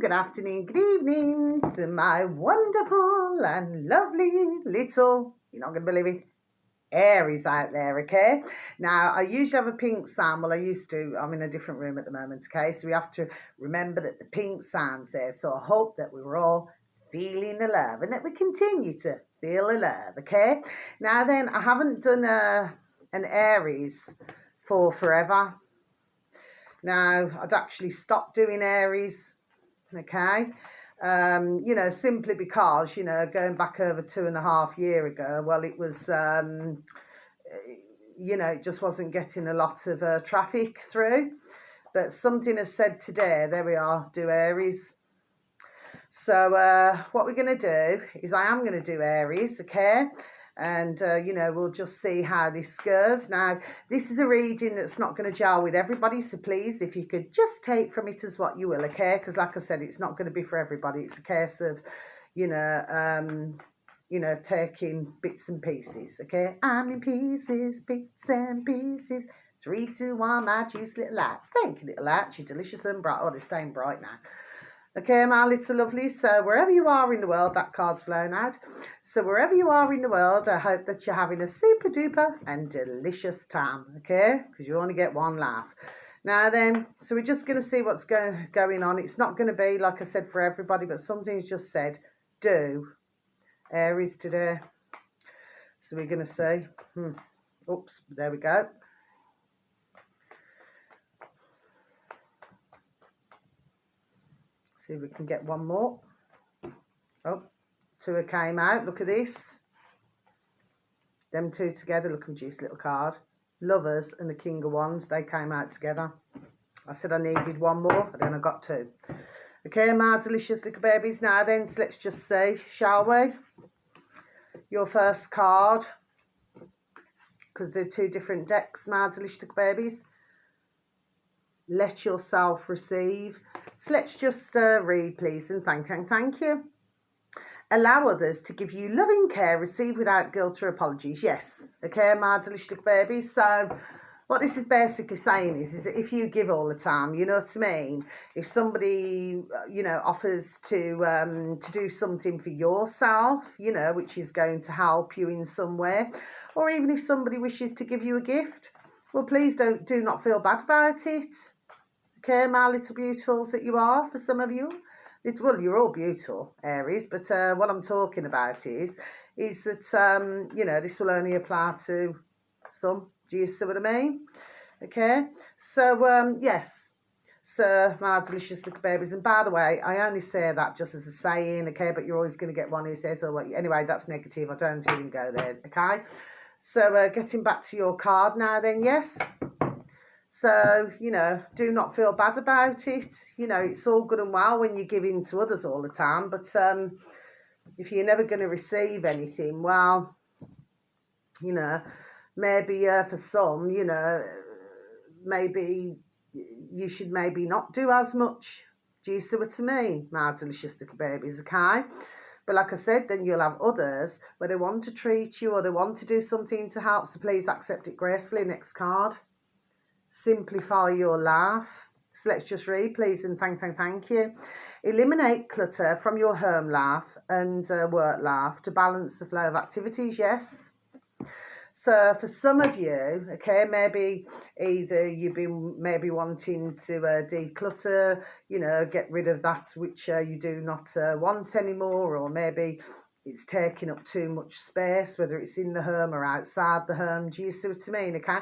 good afternoon, good evening to my wonderful and lovely little, you're not going to believe it, Aries out there, okay? Now, I usually have a pink sound. Well, I used to. I'm in a different room at the moment, okay? So we have to remember that the pink sound's there. So I hope that we were all feeling the love and that we continue to feel the love, okay? Now then, I haven't done an Aries for forever. Now, I'd actually stopped doing Aries, okay? Simply because, going back over 2.5 years ago, well, it was, it just wasn't getting a lot of traffic through. But something has said today, there we are, do Aries. So what we're going to do is I am going to do Aries, okay? And, we'll just see how this goes. Now, this is a reading that's not going to gel with everybody, so please, if you could just take from it as what you will, okay? Because like I said, it's not going to be for everybody. It's a case of, taking bits and pieces, okay? I'm in pieces, bits and pieces. 3, 2, 1, my juice little lights. Thank you, little lights. You're delicious and bright. Oh, they're staying bright now. Okay, my little lovely. So wherever you are in the world, that card's flown out. So wherever you are in the world, I hope that you're having a super duper and delicious time, okay? Because you only get one laugh. Now then, so we're just going to see what's going on. It's not going to be, like I said, for everybody, but something's just said, do Aries today. So we're going to see. Oops, there we go. See if we can get one more. Oh, 2 came out. Look at this. Them two together. Look at juice little card. Lovers and the King of Wands. They came out together. I said I needed one more, and then I got 2. Okay, my delicious little babies. Now then, so let's just see, shall we? Your first card, because they're 2 different decks, my delicious little babies. Let yourself receive. So let's just read, please, and thank you. Allow others to give you loving care, receive without guilt or apologies. Yes, okay, my delicious little babies. So what this is basically saying is that if you give all the time, you know what I mean? If somebody, offers to do something for yourself, which is going to help you in some way, or even if somebody wishes to give you a gift, well, please do not feel bad about it. Okay, my little beautifuls that you are, for some of you. Well, you're all beautiful, Aries, but what I'm talking about is that, this will only apply to some. Do you see what I mean? Okay, so, yes. So, my delicious little babies. And by the way, I only say that just as a saying, okay, but you're always going to get one who says, oh, well, anyway, that's negative. I don't even go there, okay? So, getting back to your card now then, yes. So, do not feel bad about it. It's all good and well when you're giving to others all the time. But if you're never going to receive anything, well, maybe for some, maybe you should maybe not do as much. Do you see what I mean? My delicious little babies, okay? But like I said, then you'll have others where they want to treat you or they want to do something to help. So please accept it gracefully. Next card. Simplify your life. So let's just read, please, and thank you. Eliminate clutter from your home life and work life to balance the flow of activities. Yes. So for some of you, okay, maybe either you've been maybe wanting to declutter, get rid of that which you do not want anymore, or maybe it's taking up too much space, whether it's in the home or outside the home. Do you see what I mean? Okay.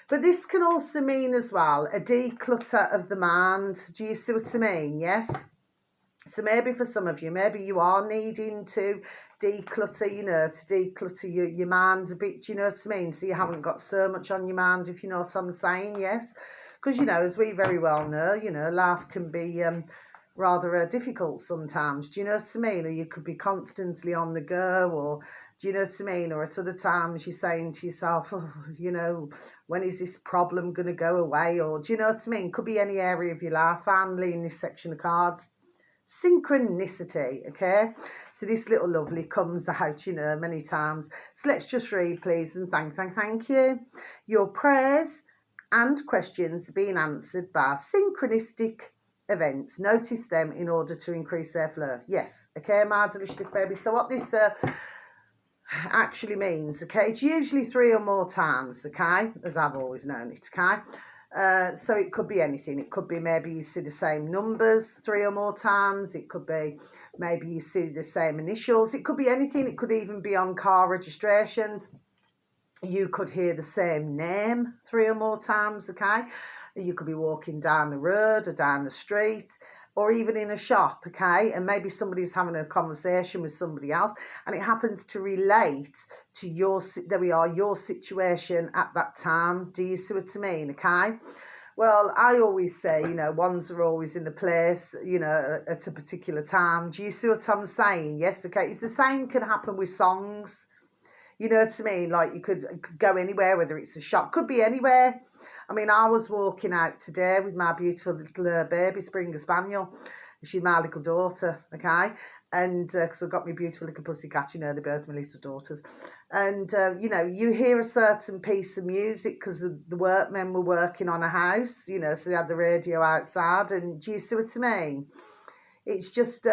But this can also mean as well a declutter of the mind. Do you see what I mean? Yes. So maybe for some of you, maybe you are needing to declutter, to declutter your mind a bit, do you know what I mean? So you haven't got so much on your mind, if you know what I'm saying, yes? Because, as we very well know, life can be rather difficult sometimes, do you know what I mean? Or you could be constantly on the go, or do you know what I mean? Or at other times you're saying to yourself, oh, when is this problem going to go away? Or do you know what I mean? Could be any area of your life. Family in this section of cards. Synchronicity, okay? So this little lovely comes out, many times. So let's just read, please, and thank you. Your prayers and questions are being answered by synchronistic events. Notice them in order to increase their flow. Yes, okay, my delicious baby. So what this actually means, okay, it's usually 3 or more times, okay, as I've always known it, okay. So it could be anything. It could be maybe you see the same numbers 3 or more times. It could be maybe you see the same initials. It could be anything. It could even be on car registrations. You could hear the same name 3 or more times, okay? You could be walking down the road or down the street or even in a shop, okay? And maybe somebody's having a conversation with somebody else and it happens to relate to your, there we are, your situation at that time. Do you see what I mean, okay? Well, I always say, you know, ones are always in the place, you know, at a particular time. Do you see what I'm saying? Yes, okay. It's the same can happen with songs. You know what I mean? Like you could go anywhere, whether it's a shop, could be anywhere. I mean, I was walking out today with my beautiful little baby Springer Spaniel. She's my little daughter, okay? And because I've got my beautiful little pussycat, you know, they're both my little daughters. And, you know, you hear a certain piece of music because the workmen were working on a house, you know, so they had the radio outside. And do you see what I mean? It's just,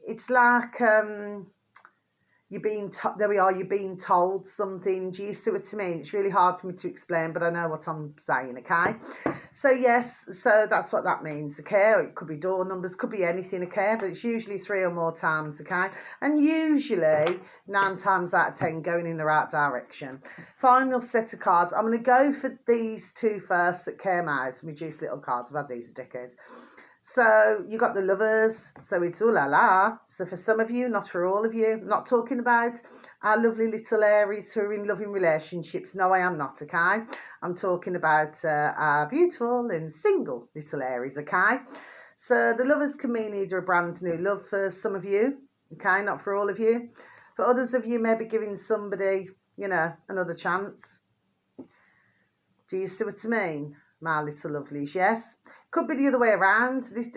it's like... you're being there we are, you're being told something. Do you see what I mean? It's really hard for me to explain, but I know what I'm saying, okay? So yes, so that's what that means, okay? Or it could be door numbers, could be anything, okay? But it's usually 3 or more times, okay? And usually 9 times out of 10 going in the right direction. Final set of cards. I'm going to go for these 2 first that came out, my juice little cards. I've had these for decades. So you got the Lovers, so it's ooh la la. So for some of you, not for all of you. I'm not talking about our lovely little Aries who are in loving relationships. No, I am not, okay? I'm talking about our beautiful and single little Aries, okay? So the Lovers can mean either a brand new love for some of you, okay? Not for all of you. For others of you, maybe giving somebody, you know, another chance. Do you see what I mean? My little lovelies, yes? Could be the other way around, this,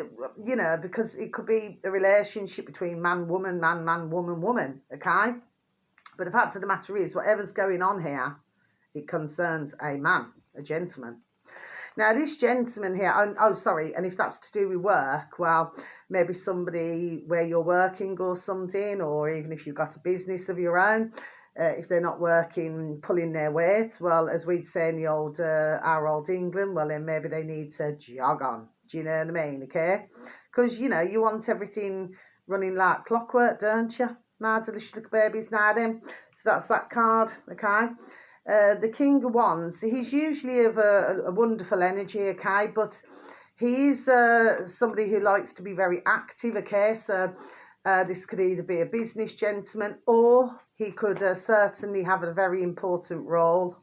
you know, because it could be a relationship between man, woman, woman, woman, okay? But the fact of the matter is, whatever's going on here, it concerns a man, a gentleman. Now, this gentleman here, oh, sorry, and if that's to do with work, well, maybe somebody where you're working or something, or even if you've got a business of your own, if they're not working, pulling their weight, well, as we'd say in the old, our old England, well, then maybe they need to jog on. Do you know what I mean, okay? Because, you know, you want everything running like clockwork, don't you? My delicious little babies now then. So that's that card, okay? The King of Wands, he's usually of a wonderful energy, okay? But he is somebody who likes to be very active, okay? So this could either be a business gentleman or he could certainly have a very important role.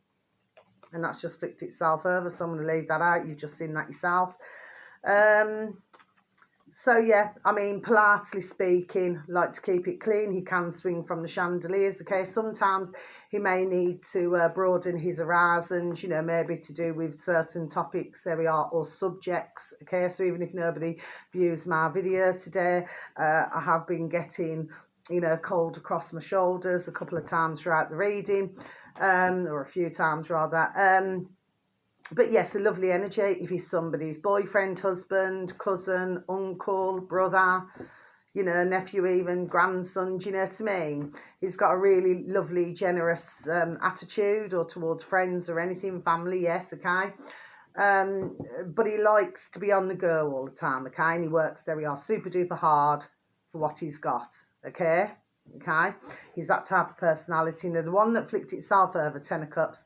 And that's just flipped itself over, so I'm going to leave that out. You've just seen that yourself. So, yeah, I mean, politely speaking, like to keep it clean. He can swing from the chandeliers, okay? Sometimes he may need to broaden his horizons, you know, maybe to do with certain topics, there we are, or subjects, okay? So even if nobody views my video today, I have been getting, you know, cold across my shoulders a couple of times throughout the reading, or a few times rather. But yes, a lovely energy if he's somebody's boyfriend, husband, cousin, uncle, brother, you know, nephew even, grandson, do you know what I mean? He's got a really lovely, generous attitude or towards friends or anything, family, yes, okay? But he likes to be on the go all the time, okay? And he works, there we are, super duper hard for what he's got, okay? Okay? He's that type of personality. Now, the one that flipped itself over, 10 of Cups.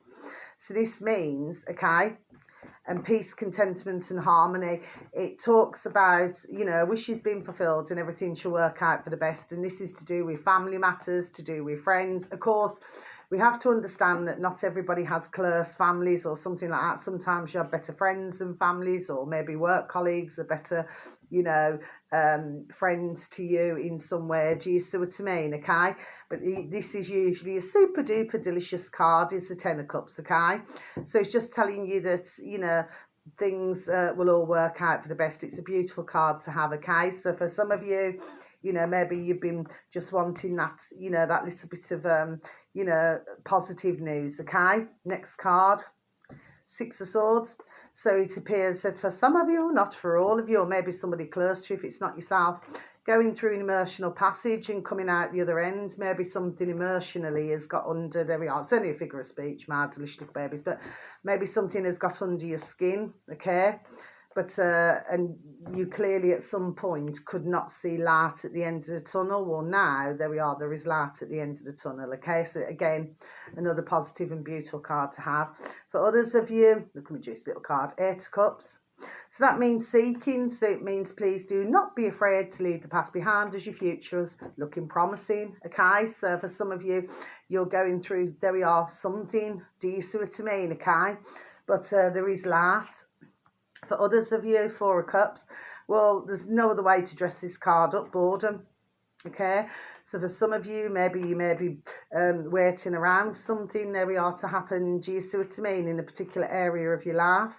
So this means, okay, and peace, contentment and harmony. It talks about, you know, wishes being fulfilled and everything shall work out for the best. And this is to do with family matters, to do with friends. Of course, we have to understand that not everybody has close families or something like that. Sometimes you have better friends than families, or maybe work colleagues are better, you know, friends to you in some way. Do you see what I mean, okay? But this is usually a super duper delicious card. It's the 10 of Cups, okay? So it's just telling you that, you know, things will all work out for the best. It's a beautiful card to have, okay? So for some of you, you know, maybe you've been just wanting that, you know, that little bit of, you know, positive news, okay? Next card, 6 of Swords. So it appears that for some of you, not for all of you, or maybe somebody close to you if it's not yourself, going through an emotional passage and coming out the other end, maybe something emotionally has got under, there we are, it's only a figure of speech, my delicious little babies, but maybe something has got under your skin, okay? But, and you clearly at some point could not see light at the end of the tunnel. Well, now, there we are, there is light at the end of the tunnel, okay? So, again, another positive and beautiful card to have. For others of you, look at my juicy little card, Eight of Cups. So that means seeking, so it means please do not be afraid to leave the past behind as your future is looking promising, okay? So for some of you, you're going through, there we are, something, do you see what I mean, okay? But there is light. For others of you, Four of Cups, well, there's no other way to dress this card up, boredom, okay? So for some of you, maybe you may be waiting around for something, there we are, to happen, do you see what I mean, in a particular area of your life.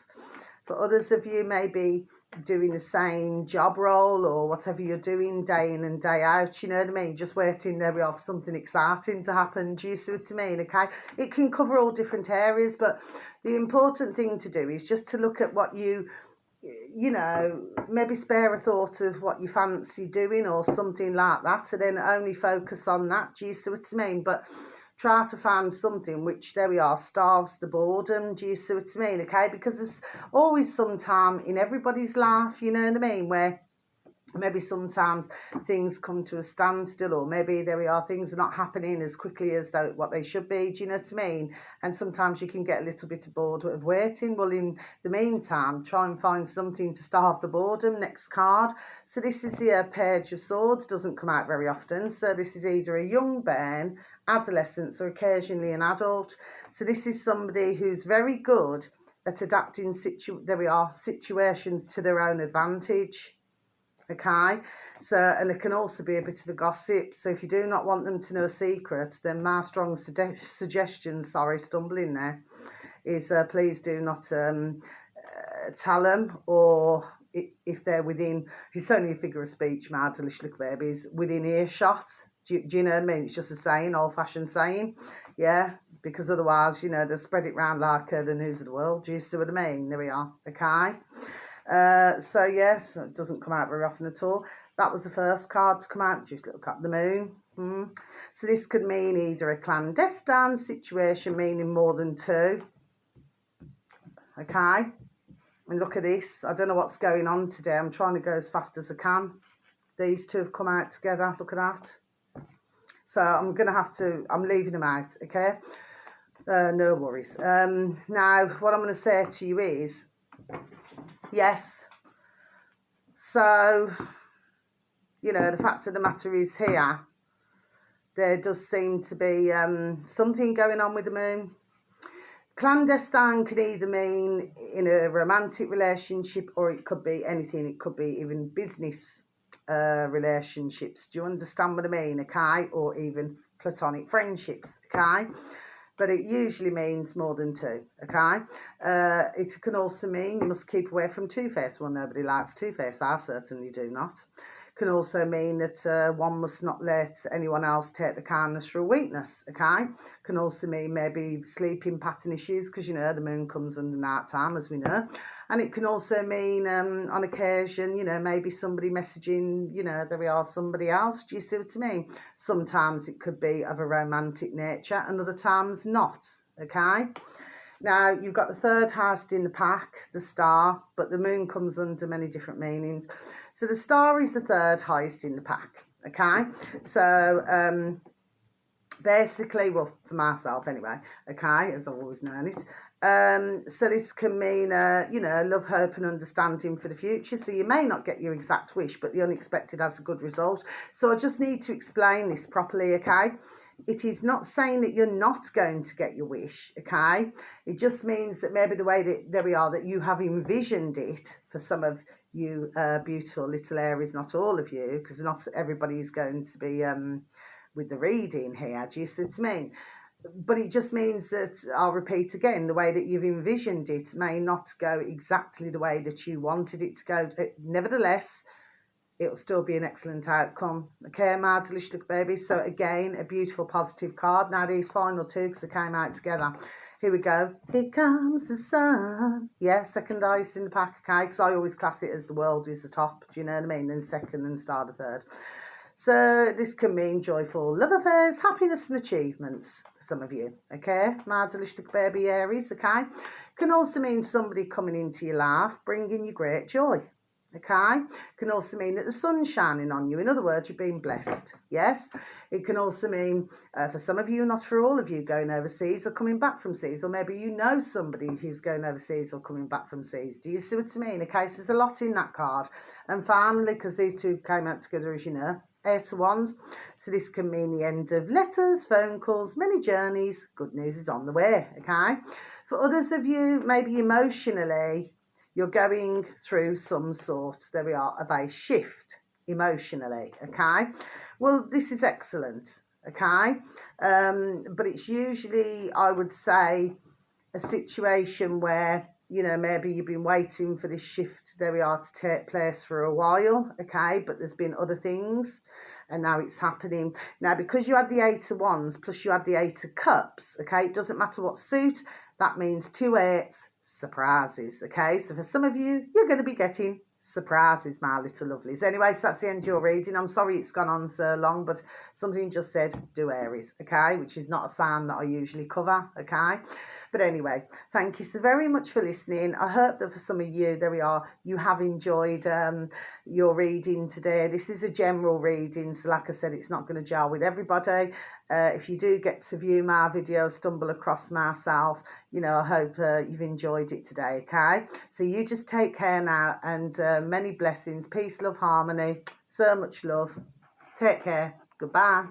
For others of you, maybe doing the same job role or whatever you're doing day in and day out, you know what I mean? Just waiting, there we are, for something exciting to happen. Do you see what I mean? Okay, it can cover all different areas, but the important thing to do is just to look at what you know, maybe spare a thought of what you fancy doing or something like that, and then only focus on that. Do you see what I mean? But try to find something which, there we are, starves the boredom. Do you see what I mean? Okay, because there's always some time in everybody's life, you know what I mean, where maybe sometimes things come to a standstill, or maybe, there we are, things are not happening as quickly as what they should be. Do you know what I mean? And sometimes you can get a little bit bored of waiting. Well, in the meantime, try and find something to starve the boredom. Next card. So this is the Page of Swords. Doesn't come out very often. So this is either a young bairn, adolescence, or occasionally an adult. So this is somebody who's very good at adapting situations to their own advantage. Okay, so, and it can also be a bit of a gossip. So if you do not want them to know secrets, then my strong suggestion, stumbling there, is please do not tell them, or if they're within, it's only a figure of speech, my delicious little babies, within earshot. Do you know what I mean? It's just a saying, old-fashioned saying, yeah, because otherwise, you know, they'll spread it round like the news of the world. Do you see what I mean? There we are, okay? So yes, it doesn't come out very often at all. That was the first card to come out, just look at the moon. So this could mean either a clandestine situation, meaning more than two. Okay, and look at this. I don't know what's going on today. I'm trying to go as fast as I can. These two have come out together. Look at that. So I'm going to have to, I'm leaving them out, okay? No worries. Now, what I'm going to say to you is, yes, so, you know, the fact of the matter is here, there does seem to be something going on with the moon. Clandestine can either mean in a romantic relationship, or it could be anything. It could be even business relationships. Do you understand what I mean? Okay, or even platonic friendships. Okay, but it usually means more than two. Okay, it can also mean you must keep away from two-face. Well, nobody likes two-face. I certainly do not. Can also mean that one must not let anyone else take the kindness for a weakness, okay? Can also mean maybe sleeping pattern issues, because, you know, the moon comes under night time, as we know. And it can also mean, on occasion, you know, maybe somebody messaging, you know, there we are, somebody else. Do you see what I mean? Sometimes it could be of a romantic nature, and other times not, okay? Now, you've got the third highest in the pack, the star, but the moon comes under many different meanings. So the star is the third highest in the pack, okay? So basically, well, for myself anyway, okay, as I've always known it. So this can mean, you know, love, hope and understanding for the future. So you may not get your exact wish, but the unexpected has a good result. So I just need to explain this properly, okay? It is not saying that you're not going to get your wish, okay? It just means that maybe the way that, there we are, that you have envisioned it for some of you beautiful little Aries, not all of you, because not everybody is going to be with the reading here, do you see what I mean? But it just means that, I'll repeat again, the way that you've envisioned it may not go exactly the way that you wanted it to go. Nevertheless, it'll still be an excellent outcome. Okay, my delicious little baby. So again, a beautiful positive card. Now these final two, because they came out together, Here we go. Here comes the sun. Yeah, second highest in the pack, okay? Because I always class it as the world is the top. Do you know what I mean? Then second and star the third. So this can mean joyful love affairs, happiness and achievements for some of you, okay? My delicious baby Aries, okay? Can also mean somebody coming into your life, bringing you great joy. Okay, can also mean that the sun's shining on you. In other words, you're being blessed. Yes, it can also mean for some of you, not for all of you, going overseas or coming back from seas, or maybe you know somebody who's going overseas or coming back from seas. Do you see what I mean? Okay, so there's a lot in that card. And finally, because these two came out together, as you know, 8 of Wands. So this can mean the end of letters, phone calls, many journeys. Good news is on the way. Okay, for others of you, maybe emotionally, you're going through some sort, there we are, of a shift emotionally, okay? Well, this is excellent, okay? But it's usually, I would say, a situation where, you know, maybe you've been waiting for this shift, there we are, to take place for a while, okay? But there's been other things, and now it's happening. Now, because you had the 8 of Wands, plus you had the 8 of Cups, okay? It doesn't matter what suit, that means 2 8s, surprises, okay? So for some of you, you're going to be getting surprises, my little lovelies. Anyway, so that's the end of your reading. I'm sorry it's gone on so long, but something just said do Aries, okay? Which is not a sign that I usually cover, okay? But anyway, thank you so very much for listening. I hope that for some of you, there we are, you have enjoyed your reading today. This is a general reading, so like I said, it's not going to gel with everybody. If you do get to view my video, stumble across myself, you know, I hope you've enjoyed it today, okay? So you just take care now, and many blessings, peace, love, harmony, so much love. Take care. Goodbye.